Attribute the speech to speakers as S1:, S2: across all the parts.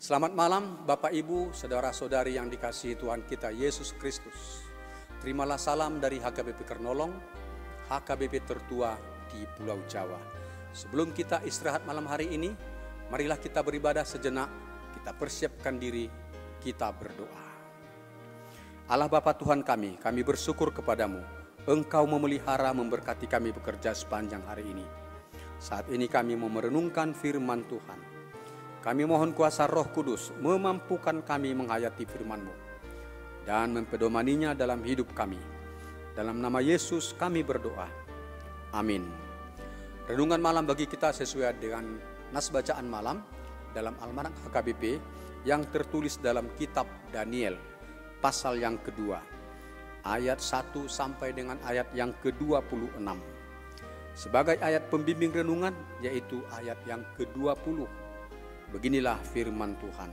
S1: Selamat malam Bapak Ibu, Saudara-saudari yang dikasihi Tuhan kita Yesus Kristus. Terimalah salam dari HKBP Kernolong, HKBP tertua di Pulau Jawa. Sebelum kita istirahat malam hari ini, marilah kita beribadah sejenak, kita persiapkan diri, kita berdoa. Allah Bapa Tuhan kami bersyukur kepadamu. Engkau memelihara memberkati kami bekerja sepanjang hari ini. Saat ini kami mau merenungkan firman Tuhan. Kami mohon kuasa Roh Kudus memampukan kami menghayati firman-Mu dan mempedomaninya dalam hidup kami. Dalam nama Yesus kami berdoa. Amin. Renungan malam bagi kita sesuai dengan nas bacaan malam dalam Almanak HKBP yang tertulis dalam kitab Daniel pasal yang kedua, ayat 1 sampai dengan ayat yang ke-26. Sebagai ayat pembimbing renungan yaitu ayat yang ke-20. Beginilah firman Tuhan.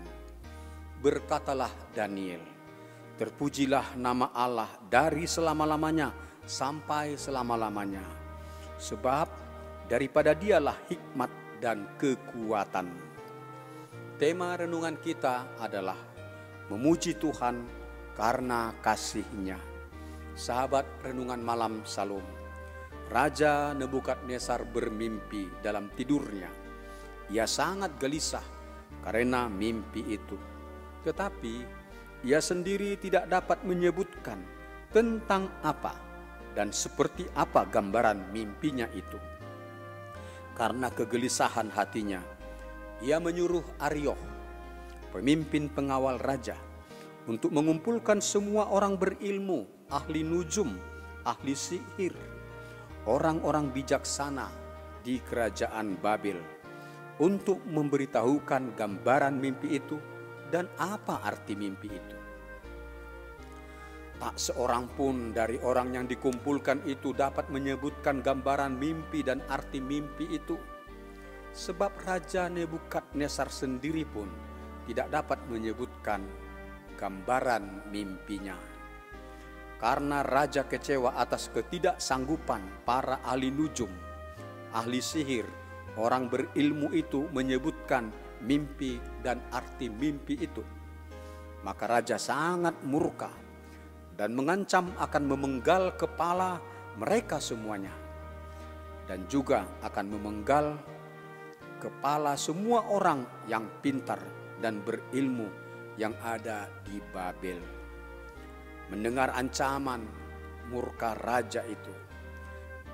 S1: Berkatalah Daniel, terpujilah nama Allah dari selama-lamanya sampai selama-lamanya. Sebab daripada dialah hikmat dan kekuatan. Tema renungan kita adalah memuji Tuhan karena kasih-Nya. Sahabat renungan malam Salom. Raja Nebukadnezar bermimpi dalam tidurnya. Ia sangat gelisah karena mimpi itu. Tetapi ia sendiri tidak dapat menyebutkan tentang apa dan seperti apa gambaran mimpinya itu. Karena kegelisahan hatinya, ia menyuruh Arioh, pemimpin pengawal raja, untuk mengumpulkan semua orang berilmu, ahli nujum, ahli sihir, orang-orang bijaksana di kerajaan Babel, untuk memberitahukan gambaran mimpi itu dan apa arti mimpi itu. Tak seorang pun dari orang yang dikumpulkan itu dapat menyebutkan gambaran mimpi dan arti mimpi itu. Sebab Raja Nebukadnezar sendiri pun tidak dapat menyebutkan gambaran mimpinya. Karena raja kecewa atas ketidaksanggupan para ahli nujum, ahli sihir, orang berilmu itu menyebutkan mimpi dan arti mimpi itu. Maka raja sangat murka dan mengancam akan memenggal kepala mereka semuanya. Dan juga akan memenggal kepala semua orang yang pintar dan berilmu yang ada di Babel. Mendengar ancaman murka raja itu,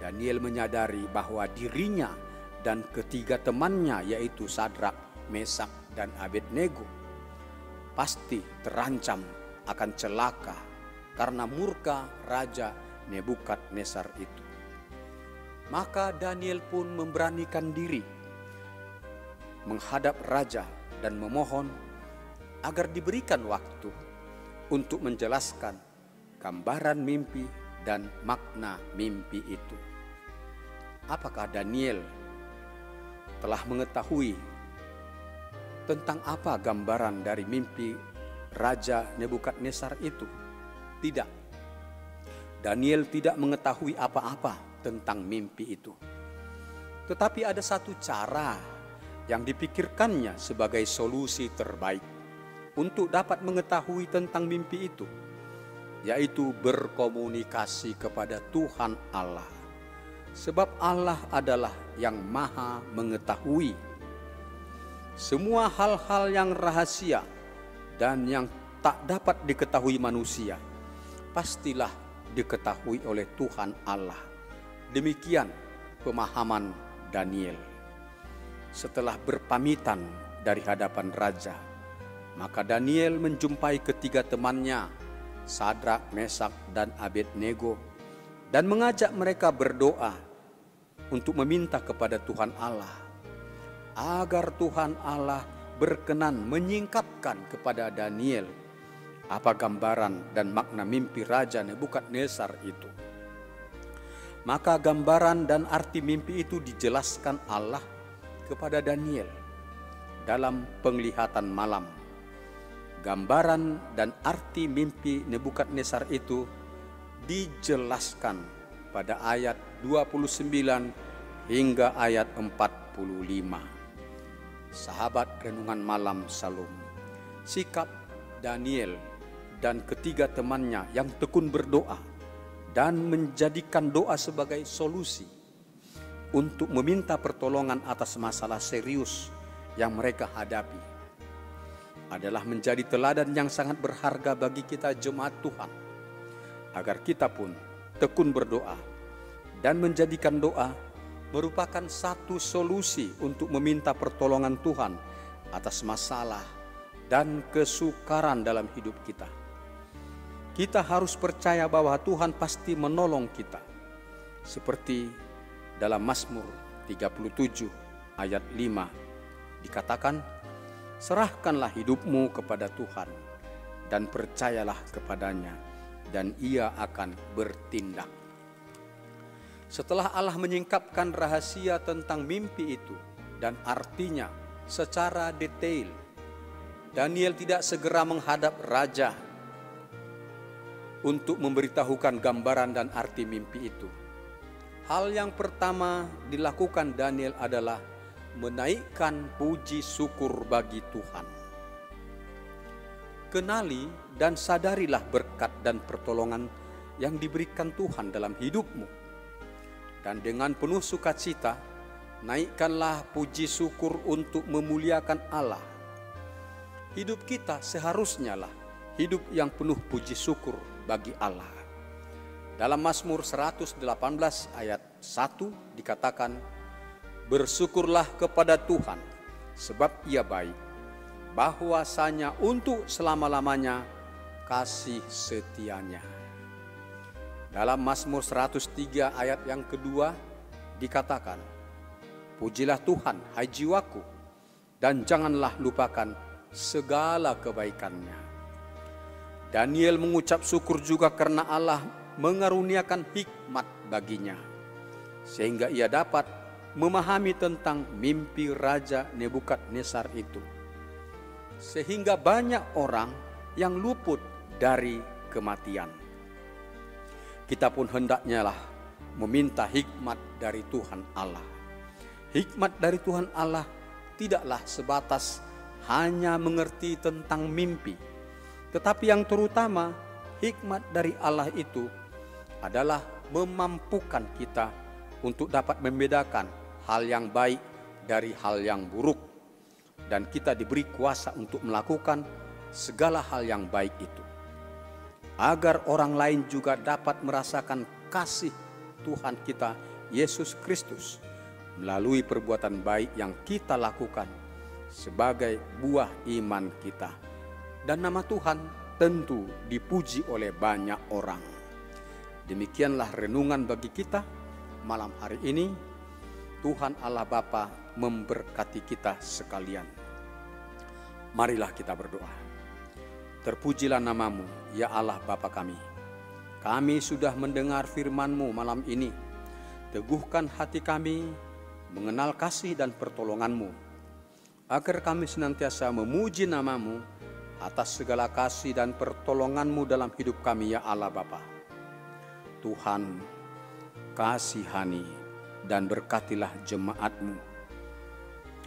S1: Daniel menyadari bahwa dirinya dan ketiga temannya yaitu Sadrak, Mesak, dan Abednego pasti terancam akan celaka karena murka Raja Nebukadnezar itu. Maka Daniel pun memberanikan diri menghadap raja dan memohon agar diberikan waktu untuk menjelaskan gambaran mimpi dan makna mimpi itu. Apakah Daniel telah mengetahui tentang apa gambaran dari mimpi Raja Nebukadnezar itu? Tidak. Daniel tidak mengetahui apa-apa tentang mimpi itu. Tetapi ada satu cara yang dipikirkannya sebagai solusi terbaik untuk dapat mengetahui tentang mimpi itu, yaitu berkomunikasi kepada Tuhan Allah. Sebab Allah adalah yang maha mengetahui semua hal-hal yang rahasia dan yang tak dapat diketahui manusia, pastilah diketahui oleh Tuhan Allah. Demikian pemahaman Daniel. Setelah berpamitan dari hadapan raja, maka Daniel menjumpai ketiga temannya, Sadrak, Mesak, dan Abednego, dan mengajak mereka berdoa untuk meminta kepada Tuhan Allah agar Tuhan Allah berkenan menyingkapkan kepada Daniel apa gambaran dan makna mimpi Raja Nebukadnezar itu. Maka gambaran dan arti mimpi itu dijelaskan Allah kepada Daniel dalam penglihatan malam. Gambaran dan arti mimpi Nebukadnezar itu dijelaskan pada ayat 29 hingga ayat 45. Sahabat renungan malam Salom. sikap Daniel dan ketiga temannya yang tekun berdoa dan menjadikan doa sebagai solusi untuk meminta pertolongan atas masalah serius yang mereka hadapi adalah menjadi teladan yang sangat berharga bagi kita jemaat Tuhan, agar kita pun tekun berdoa dan menjadikan doa merupakan satu solusi untuk meminta pertolongan Tuhan atas masalah dan kesukaran dalam hidup kita. Kita harus percaya bahwa Tuhan pasti menolong kita. Seperti dalam Mazmur 37 ayat 5 dikatakan, serahkanlah hidupmu kepada Tuhan dan percayalah kepadanya dan Ia akan bertindak. Setelah Allah menyingkapkan rahasia tentang mimpi itu dan artinya secara detail, Daniel tidak segera menghadap raja untuk memberitahukan gambaran dan arti mimpi itu. Hal yang pertama dilakukan Daniel adalah menaikkan puji syukur bagi Tuhan. Kenali dan sadarilah berkat dan pertolongan yang diberikan Tuhan dalam hidupmu. Dan dengan penuh sukacita, naikkanlah puji syukur untuk memuliakan Allah. Hidup kita seharusnya lah hidup yang penuh puji syukur bagi Allah. Dalam Mazmur 118 ayat 1 dikatakan, bersyukurlah kepada Tuhan sebab Ia baik, bahwasanya untuk selama-lamanya kasih setianya. Dalam Mazmur 103 ayat yang kedua dikatakan, pujilah Tuhan hai jiwaku, dan janganlah lupakan segala kebaikannya. Daniel mengucap syukur juga karena Allah mengaruniakan hikmat baginya, sehingga ia dapat memahami tentang mimpi Raja Nebukadnezar itu. Sehingga banyak orang yang luput dari kematian. Kita pun hendaknya lah meminta hikmat dari Tuhan Allah. Hikmat dari Tuhan Allah tidaklah sebatas hanya mengerti tentang mimpi, tetapi yang terutama hikmat dari Allah itu adalah memampukan kita untuk dapat membedakan hal yang baik dari hal yang buruk, dan kita diberi kuasa untuk melakukan segala hal yang baik itu, agar orang lain juga dapat merasakan kasih Tuhan kita Yesus Kristus melalui perbuatan baik yang kita lakukan sebagai buah iman kita. Dan nama Tuhan tentu dipuji oleh banyak orang. Demikianlah renungan bagi kita malam hari ini. Tuhan Allah Bapa memberkati kita sekalian. Marilah kita berdoa. Terpujilah namamu, ya Allah Bapa kami. Kami sudah mendengar firman-Mu malam ini. Teguhkan hati kami mengenal kasih dan pertolongan-Mu, agar kami senantiasa memuji namamu atas segala kasih dan pertolongan-Mu dalam hidup kami, ya Allah Bapa. Tuhan, kasihani dan berkatilah jemaat-Mu,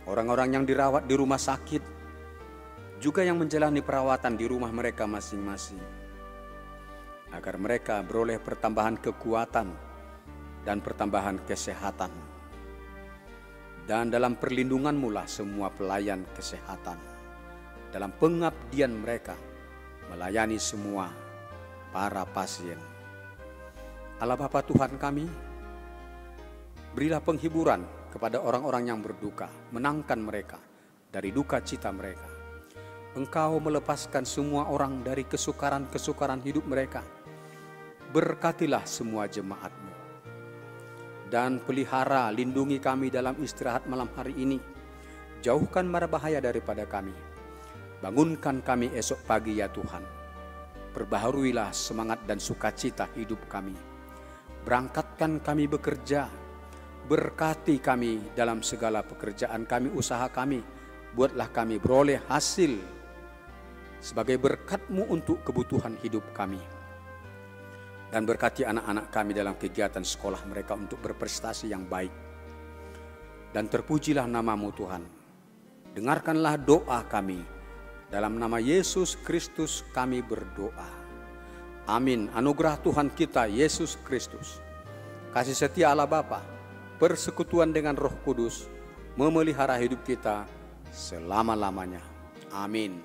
S1: orang-orang yang dirawat di rumah sakit, juga yang menjalani perawatan di rumah mereka masing-masing, agar mereka beroleh pertambahan kekuatan dan pertambahan kesehatan. Dan dalam perlindungan-Mu lah semua pelayan kesehatan, dalam pengabdian mereka melayani semua para pasien. Allah Bapa Tuhan kami, berilah penghiburan kepada orang-orang yang berduka, menangkan mereka dari duka cita mereka. Engkau melepaskan semua orang dari kesukaran-kesukaran hidup mereka. Berkatilah semua jemaat-Mu. Dan pelihara, lindungi kami dalam istirahat malam hari ini. Jauhkan mara bahaya daripada kami. Bangunkan kami esok pagi ya Tuhan. Perbaharuilah semangat dan sukacita hidup kami. Berangkatkan kami bekerja. Berkati kami dalam segala pekerjaan kami, usaha kami. Buatlah kami beroleh hasil sebagai berkat-Mu untuk kebutuhan hidup kami. Dan berkati anak-anak kami dalam kegiatan sekolah mereka untuk berprestasi yang baik. Dan terpujilah namamu Tuhan. Dengarkanlah doa kami Dalam nama Yesus Kristus kami berdoa. Amin. Anugerah Tuhan kita Yesus Kristus, kasih setia Allah Bapa, persekutuan dengan Roh Kudus, memelihara hidup kita selama-lamanya. Amin.